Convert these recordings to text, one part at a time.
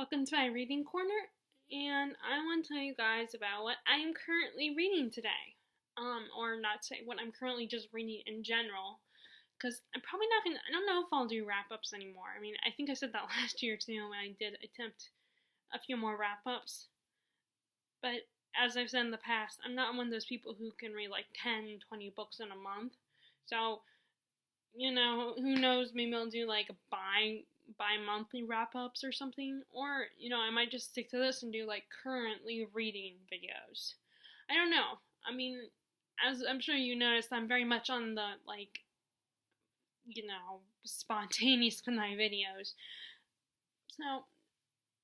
Welcome to my reading corner, and I want to tell you guys about what I am currently reading today. Or not say what I'm currently just reading in general, because I'm probably not gonna. I don't know if I'll do wrap ups anymore. I mean, I think I said that last year too when I did attempt a few more wrap ups, but as I've said in the past, I'm not one of those people who can read like 10, 20 books in a month. So who knows, maybe I'll do like bi-monthly wrap-ups or something, or I might just stick to this and do like currently reading videos. I don't know. I mean, as I'm sure you noticed, I'm very much on the spontaneous with my videos. So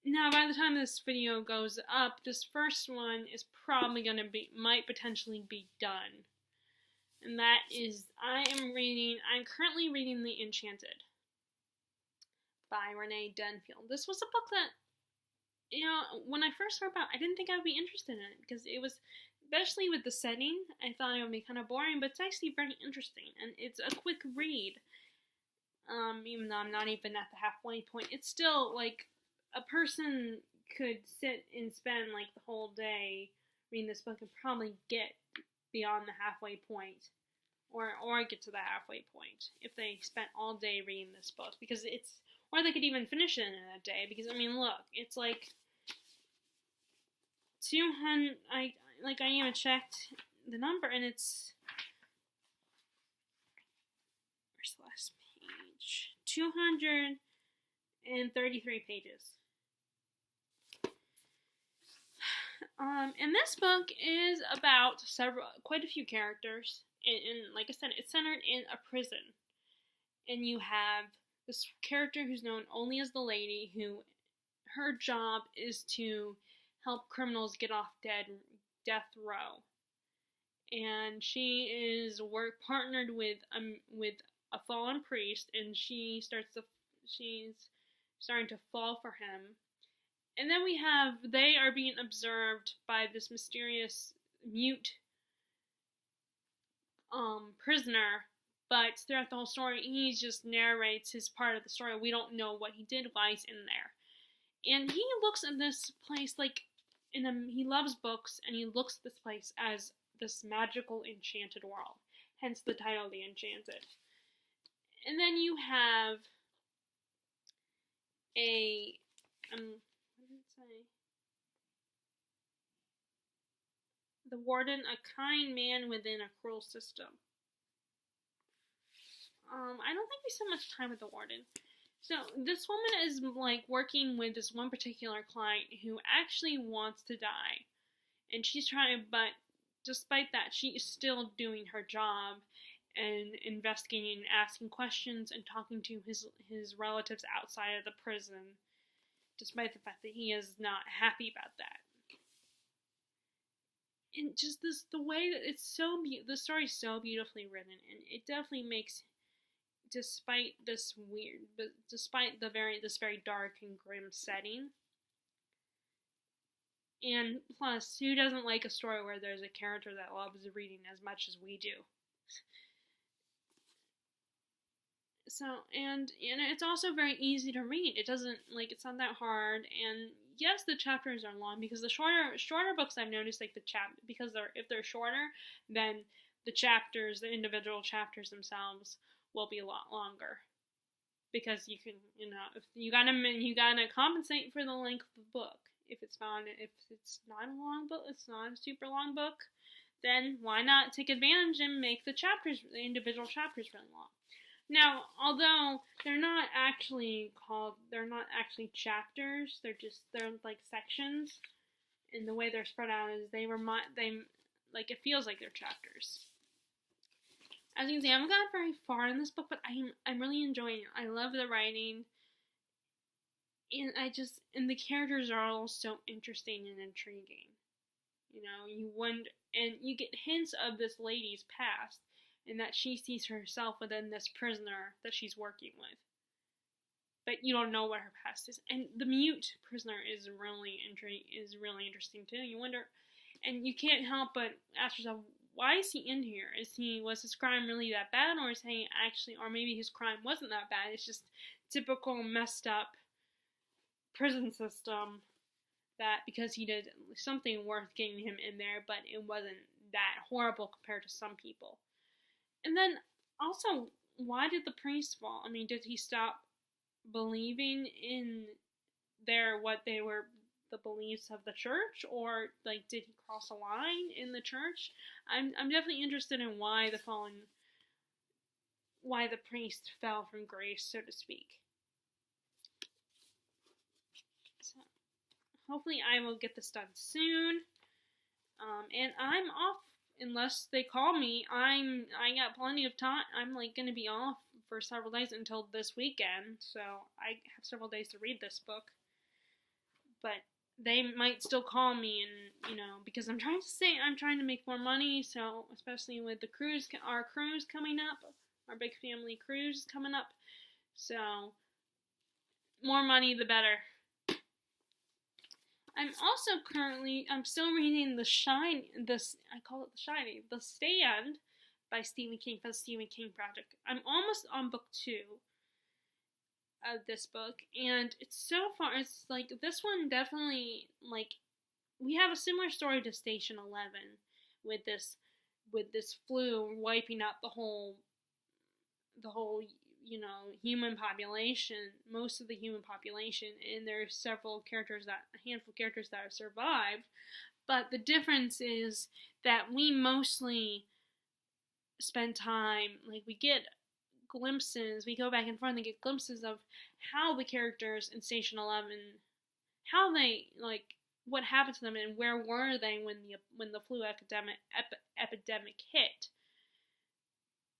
now by the time this video goes up, this first one is probably might potentially be done. And that is, I'm currently reading The Enchanted by Renee Dunfield. This was a book that, when I first heard about it, I didn't think I would be interested in it, because it was, especially with the setting, I thought it would be kind of boring, but it's actually very interesting, and it's a quick read. Even though I'm not even at the halfway point, it's still, like, a person could sit and spend, like, the whole day reading this book and probably get beyond the halfway point, or get to the halfway point if they spent all day reading this book, because or they could even finish it in a day, because I mean, look, it's like 200. I even checked the number, and it's, where's the last page? 233 pages. And this book is about quite a few characters, and like I said, it's centered in a prison. And you have this character who's known only as the Lady, who her job is to help criminals get off death row. And she is partnered with a fallen priest, and she's starting to fall for him. And then they are being observed by this mysterious mute prisoner, but throughout the whole story, he just narrates his part of the story. We don't know what he did, why he's in there. And he looks at this place he loves books, and he looks at this place as this magical, enchanted world. Hence the title, The Enchanted. And then you have the warden, a kind man within a cruel system. I don't think we spend much time with the warden. So this woman is like working with this one particular client who actually wants to die, and she's trying, but despite that, she is still doing her job and investigating and asking questions and talking to his relatives outside of the prison, despite the fact that he is not happy about that. And just the way that the story's so beautifully written, and it definitely makes, despite this very dark and grim setting, and plus, who doesn't like a story where there's a character that loves reading as much as we do? So, and it's also very easy to read. It's not that hard, and yes, the chapters are long, because the shorter books, I've noticed, like because if they're shorter, then the individual chapters themselves will be a lot longer, because you can, if you gotta compensate for the length of the book. If it's not a long book, it's not a super long book, then why not take advantage and make the individual chapters really long? Now, although they're not actually chapters, they're like sections, and the way they're spread out is it feels like they're chapters. As you can see, I haven't gotten very far in this book, but I'm really enjoying it. I love the writing, and the characters are all so interesting and intriguing. You wonder, and you get hints of this lady's past, and that she sees herself within this prisoner that she's working with. But you don't know what her past is. And the mute prisoner is really interesting too. You wonder, and you can't help but ask yourself, why is he in here? Was his crime really that bad, or or maybe his crime wasn't that bad? It's just typical messed up prison system, that because he did something worth getting him in there, but it wasn't that horrible compared to some people. And then also, why did the priest fall? I mean, did he stop believing in what they were, the beliefs of the church, or like did he cross a line in the church? I'm definitely interested in why the priest fell from grace, so to speak. So hopefully I will get this done soon. And I'm off unless they call me. I got plenty of time. I'm like gonna be off for several days until this weekend, so I have several days to read this book. But they might still call me, and because I'm trying to make more money. So especially with our cruise coming up, our big family cruise is coming up. So more money, the better. I'm still reading The Stand by Stephen King for the Stephen King Project. I'm almost on book 2 of this book, and it's like, this one definitely, like, we have a similar story to Station 11 with this flu wiping out the whole human population, most of the human population, and there's a handful of characters that have survived, but the difference is that we mostly spend time, like, we get glimpses, we go back and forth and get glimpses of how the characters in Station 11, how they, like, what happened to them and where were they when the flu epidemic hit.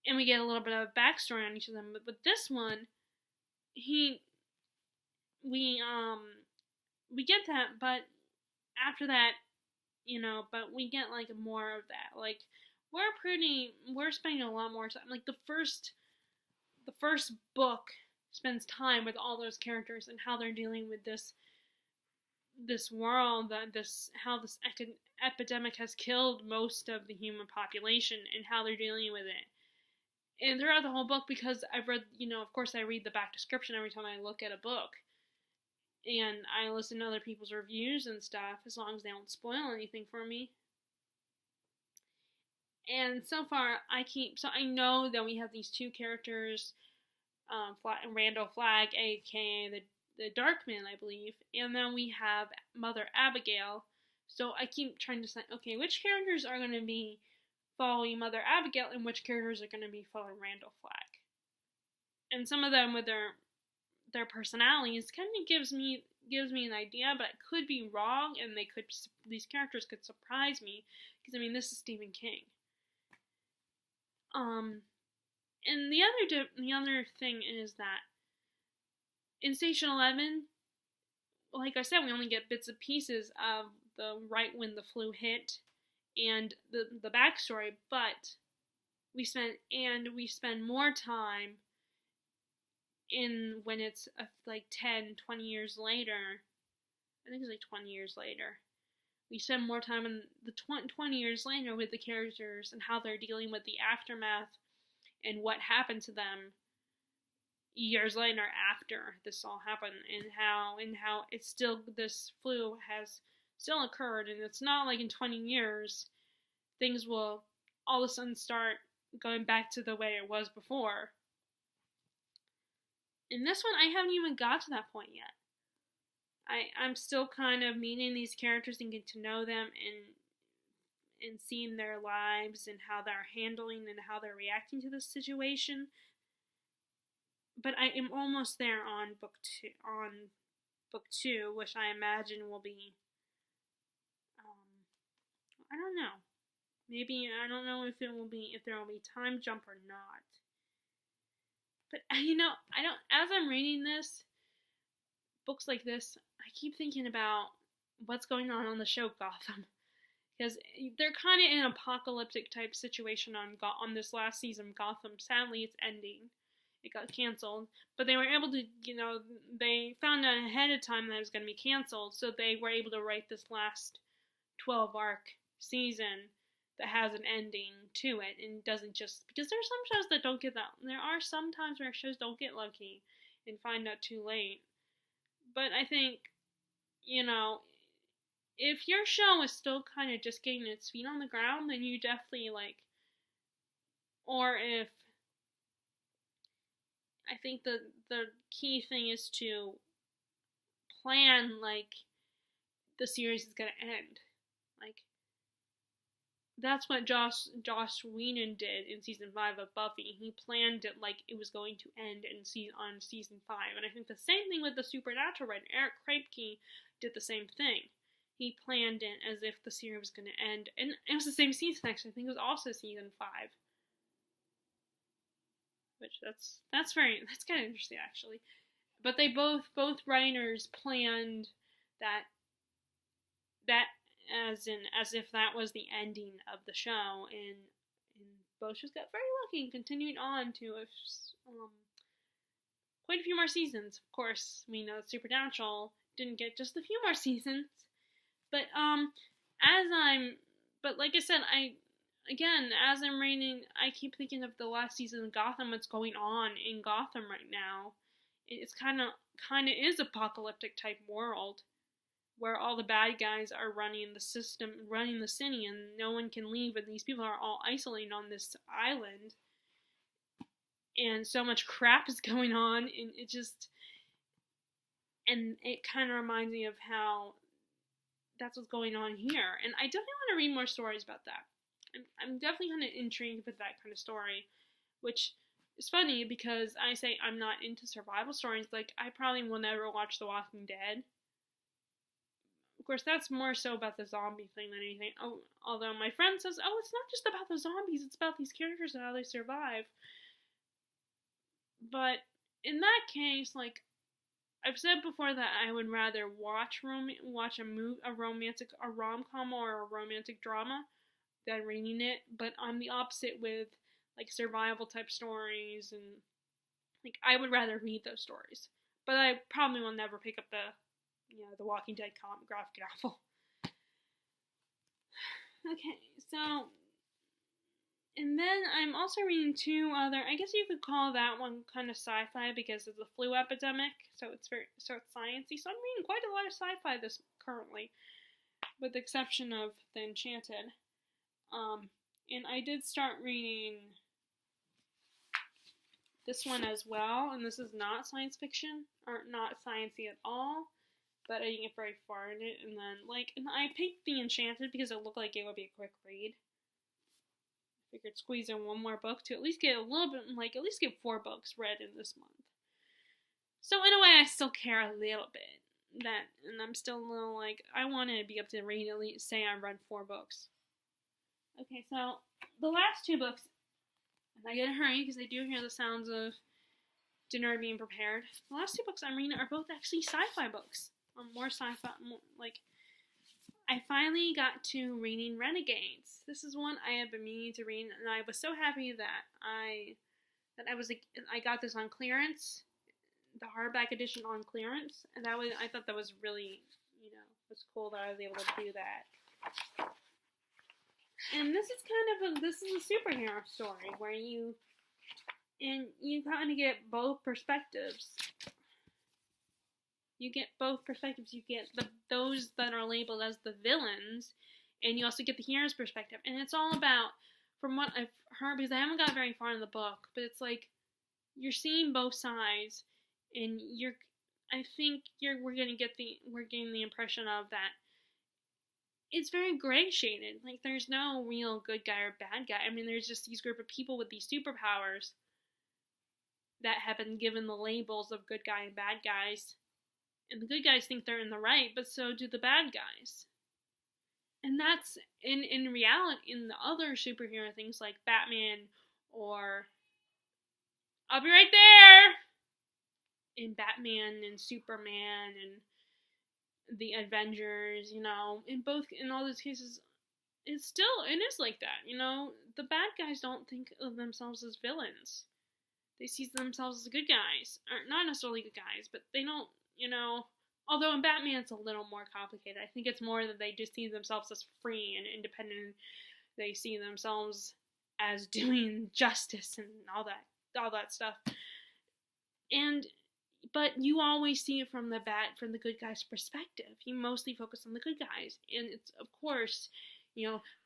And we get a little bit of a backstory on each of them. But with this one, we get that, but after that, but we get like more of that. Like, we're spending a lot more time. Like, the first book spends time with all those characters and how they're dealing with this world, how this epidemic has killed most of the human population and how they're dealing with it. And throughout the whole book, because I've read, of course I read the back description every time I look at a book. And I listen to other people's reviews and stuff, as long as they don't spoil anything for me. And so far, I know that we have these two characters, Randall Flagg, aka the Darkman, I believe, and then we have Mother Abigail. So I keep trying to say, okay, which characters are going to be following Mother Abigail and which characters are going to be following Randall Flagg? And some of them with their personalities kind of gives me an idea, but I could be wrong, and these characters could surprise me, because this is Stephen King. And the other thing is that in Station 11, like I said, we only get bits and pieces of right when the flu hit and the backstory, but we spend more time in when it's like 10, 20 years later. I think it's like 20 years later. We spend more time in the 20 years later with the characters and how they're dealing with the aftermath and what happened to them years later after this all happened, and how it's still, this flu has still occurred, and it's not like in 20 years things will all of a sudden start going back to the way it was before. In this one, I haven't even got to that point yet. I'm still kind of meeting these characters and getting to know them and seeing their lives and how they're handling and how they're reacting to this situation. But I am almost there on book two, which I imagine will be, I don't know. Maybe, I don't know if there will be time jump or not. But, as I'm reading books like this, I keep thinking about what's going on the show Gotham. Because they're kind of in an apocalyptic type situation on this last season of Gotham. Sadly, it's ending. It got canceled. But they were able to, they found out ahead of time that it was going to be canceled. So they were able to write this last 12 arc season that has an ending to it, and doesn't just, because there's some shows that don't get that. There are some times where shows don't get lucky and find out too late. But I think, you know, if your show is still kind of just getting its feet on the ground, then you definitely like, or if, I think the key thing is to plan like the series is gonna end. Like that's what Joss Whedon did in season 5 of Buffy. He planned it like it was going to end on season 5, and I think the same thing with the Supernatural writer Eric Kripke did the same thing. He planned it as if the series was going to end, and it was the same season actually. I think it was also season 5. Which that's kind of interesting actually. But they both writers planned that as if that was the ending of the show, and both just got very lucky and continued on to quite a few more seasons. Of course, we know Supernatural didn't get just a few more seasons, but like I said, as I'm reading, I keep thinking of the last season of Gotham, what's going on in Gotham right now. It's kind of is apocalyptic type world where all the bad guys are running the system, running the city, and no one can leave, and these people are all isolated on this island. And so much crap is going on, and it kind of reminds me of how that's what's going on here. And I definitely want to read more stories about that. I'm definitely kind of intrigued with that kind of story, which is funny because I say I'm not into survival stories. Like, I probably will never watch The Walking Dead. Of course, that's more so about the zombie thing than anything. Oh, although my friend says, oh, it's not just about the zombies, it's about these characters and how they survive. But in that case, like, I've said before that I would rather watch a rom-com or a romantic drama than reading it, but I'm the opposite with like survival type stories, and like I would rather read those stories. But I probably will never pick up the Walking Dead comic graphic novel. Okay, so and then I'm also reading two other, I guess you could call that one kind of sci-fi because of the flu epidemic, so it's sciencey. So I'm reading quite a lot of sci-fi this currently, with the exception of The Enchanted. And I did start reading this one as well, and this is not science fiction, or not sciencey at all, but I didn't get very far in it, and I picked The Enchanted because it looked like it would be a quick read. I figured squeeze in one more book to at least get at least get 4 books read in this month. So in a way, I still care a little bit, and I'm still a little I want to be up to read at least, say I read 4 books. Okay, so the last 2 books, and I gotta hurry because I do hear the sounds of dinner being prepared. The last 2 books I'm reading are both actually sci-fi books. More sci-fi, I finally got to reading Renegades. This is one I have been meaning to read, and I was so happy that I got this on clearance, the hardback edition on clearance, and I thought that was really, was cool that I was able to do that. And this is a superhero story where you kind of get both perspectives. You get both perspectives. You get those that are labeled as the villains, and you also get the hero's perspective. And it's all about, from what I've heard, because I haven't got very far in the book, but it's like you're seeing both sides, and we're getting the impression of that it's very gray shaded. Like, there's no real good guy or bad guy. I mean, there's just these group of people with these superpowers that have been given the labels of good guy and bad guys. And the good guys think they're in the right, but so do the bad guys. And that's, in reality, in the other superhero things like Batman or I'll be right there! In Batman and Superman and the Avengers, in all those cases, it is like that, The bad guys don't think of themselves as villains. They see themselves as good guys. Or not necessarily good guys, but they don't, although in Batman it's a little more complicated. I think it's more that they just see themselves as free and independent. They see themselves as doing justice and all that stuff. And but you always see it from the good guy's perspective. You mostly focus on the good guys, and it's, of course,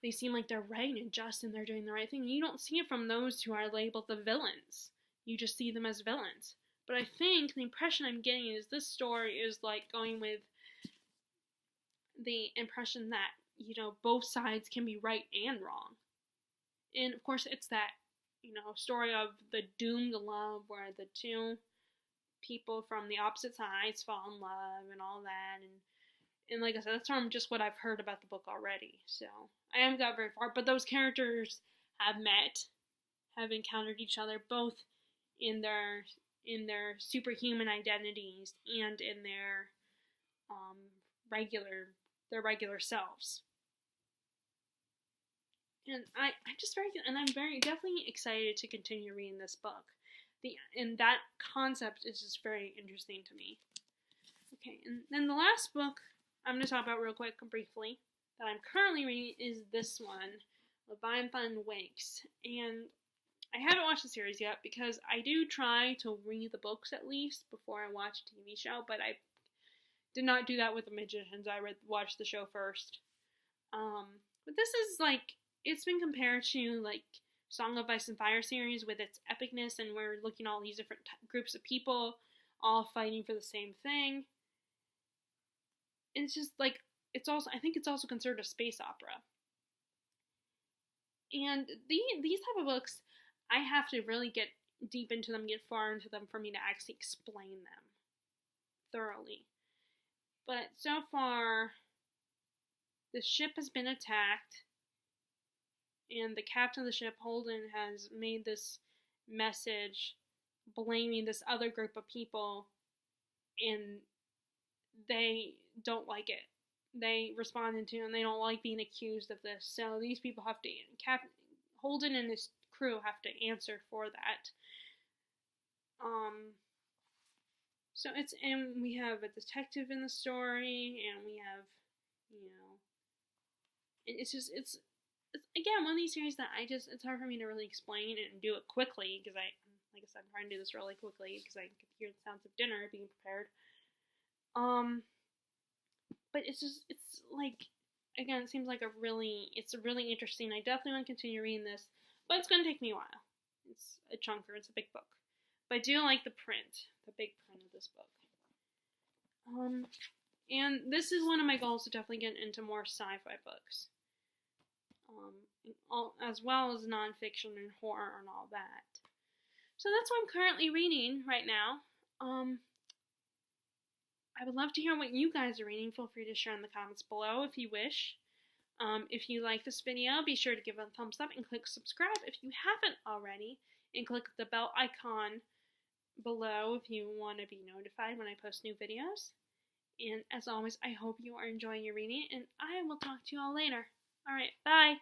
they seem like they're right and just and they're doing the right thing. You don't see it from those who are labeled the villains. You just see them as villains. But I think the impression I'm getting is this story is like going with the impression that, both sides can be right and wrong. And of course, it's that, story of the doomed love where the two people from the opposite sides fall in love and all that. And like I said, that's from just what I've heard about the book already. So I haven't got very far, but those characters have encountered each other, both in their superhuman identities and in their regular selves. And I'm very definitely excited to continue reading this book. And that concept is just very interesting to me. Okay, and then the last book I'm going to talk about real quick, briefly, that I'm currently reading is this one, Leviathan Wakes. And I haven't watched the series yet because I do try to read the books at least before I watch a TV show, but I did not do that with The Magicians. I watched the show first. But this is it's been compared to Song of Ice and Fire series with its epicness, and we're looking at all these different groups of people all fighting for the same thing. And it's just I think it's also considered a space opera. And these type of books, I have to really get deep into them, get far into them for me to actually explain them thoroughly. But so far, the ship has been attacked, and the captain of the ship, Holden, has made this message blaming this other group of people, and they don't like it. They responded to, and they don't like being accused of this. So these people have to, Holden and his crew have to answer for that. And we have a detective in the story, and we have, it's again, one of these series that it's hard for me to really explain and do it quickly, because like I said, I'm trying to do this really quickly, because I can hear the sounds of dinner being prepared. But again, it seems like it's really interesting. I definitely want to continue reading this, but it's going to take me a while. It's a chunker, it's a big book. But I do like the big print of this book. And this is one of my goals, to definitely get into more sci-fi books. As well as nonfiction and horror and all that. So that's what I'm currently reading right now. I would love to hear what you guys are reading. Feel free to share in the comments below if you wish. If you like this video, be sure to give it a thumbs up and click subscribe if you haven't already. And click the bell icon below if you want to be notified when I post new videos. And as always, I hope you are enjoying your reading, and I will talk to you all later. Alright, bye!